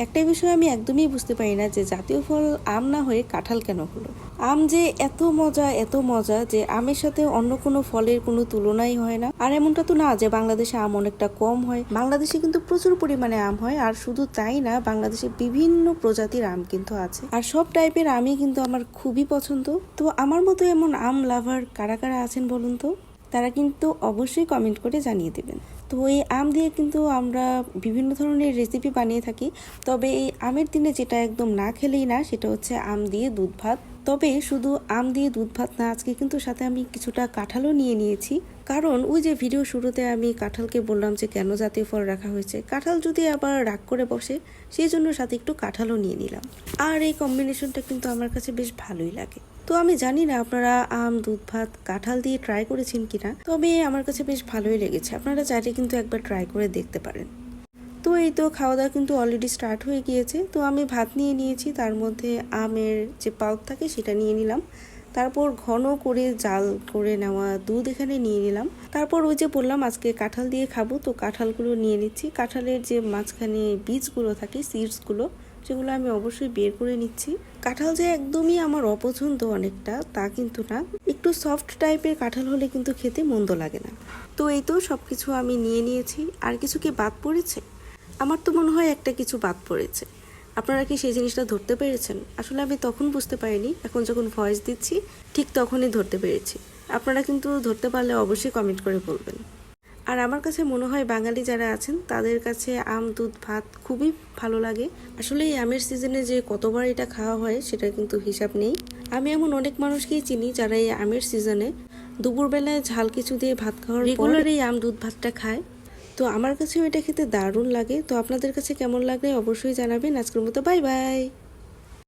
একটাই বিষয় আমি একদমই বুঝতে পারি না যে জাতীয় ফল আম না হয়ে কাঁঠাল কেন হলো। আম যে এত মজা যে আমের সাথে অন্য কোনো ফলের কোনো তুলনাই হয় না। আর এমনটা তো না যে বাংলাদেশে আম অনেকটা কম হয়, বাংলাদেশে কিন্তু প্রচুর পরিমাণে আম হয়। আর শুধু তাই না, বাংলাদেশে বিভিন্ন প্রজাতির আম কিন্তু আছে, আর সব টাইপের আমই কিন্তু আমার খুবই পছন্দ। তো আমার মতো এমন আম লাভার কারা কারা আছেন বলুন তো, তারা কিন্তু অবশ্যই কমেন্ট করে জানিয়ে দেবেন। তো এই আম দিয়ে কিন্তু আমরা বিভিন্ন ধরনের রেসিপি বানিয়ে থাকি, তবে এই আমের দিনে যেটা একদম না খেলেই না সেটা হচ্ছে আম দিয়ে দুধ ভাত। তবে শুধু আম দিয়ে দুধ ভাত না, আজকে কিন্তু সাথে আমি কিছুটা কাঁঠালও নিয়ে নিয়েছি, কারণ ওই যে ভিডিও শুরুতে আমি কাঁঠালকে বললাম যে কেন জাতীয় ফল রাখা হয়েছে, কাঁঠাল যদি আবার রাগ করে বসে, সেই জন্য সাথে একটু কাঁঠালও নিয়ে নিলাম। আর এই কম্বিনেশনটা কিন্তু আমার কাছে বেশ ভালোই লাগে। তো আমি জানি না আপনারা আম দুধ ভাত কাঁঠাল দিয়ে ট্রাই করেছেন কিনা, তবে আমার কাছে বেশ ভালোই লেগেছে। আপনারা চাইলে কিন্তু একবার ট্রাই করে দেখতে পারেন। তো এই তো খাওয়া দাওয়া কিন্তু অলরেডি স্টার্ট হয়ে গিয়েছে। তো আমি ভাত নিয়ে নিয়েছি, তার মধ্যে আমের যে পাল্প থাকে সেটা নিয়ে নিলাম, তারপর ঘন করে জাল করে নেওয়া দুধ এখানে নিয়ে নিলাম, তারপর ওই যে বললাম আজকে কাঁঠাল দিয়ে খাবো, তো কাঁঠালগুলো নিয়ে নিচ্ছি। কাঁঠালের যে মাঝখানে বীজগুলো থাকে, সিডসগুলো, সেগুলো আমি অবশ্যই বের করে নিচ্ছি। কাঁঠাল যে একদমই আমার অপছন্দ অনেকটা তা কিন্তু না, একটু সফট টাইপের কাঁঠাল হলে কিন্তু খেতে মন্দ লাগে না। তো এই তো সবকিছু আমি নিয়ে নিয়েছি। আর কিছু কি বাদ পড়েছে? আমার তো মনে হয় একটা কিছু বাদ পড়েছে। আপনারা কি সেই জিনিসটা ধরতে পেরেছেন? আসলে আমি তখন বুঝতে পারিনি, এখন যখন ভয়েস দিচ্ছি ঠিক তখনই ধরতে পেরেছি। আপনারা কিন্তু ধরতে পারলে অবশ্যই কমেন্ট করে বলবেন। আর আমার কাছে মনে হয় বাঙালি যারা আছেন তাদের কাছে আম দুধ ভাত খুবই ভালো লাগে। আসলে এই আমের সিজনে যে কতবার এটা খাওয়া হয় সেটা কিন্তু হিসাব নেই। আমি এমন অনেক মানুষকেই চিনি যারা এই আমের সিজনে দুপুরবেলায় ঝাল কিছু দিয়ে ভাত খাওয়ার রেগুলার এই আম দুধ ভাতটা খায়। তো আমার কাছেও এটা খেতে দারুণ লাগে। তো আপনাদের কাছে কেমন লাগে অবশ্যই জানাবেন। আজকের মতো বাই বাই।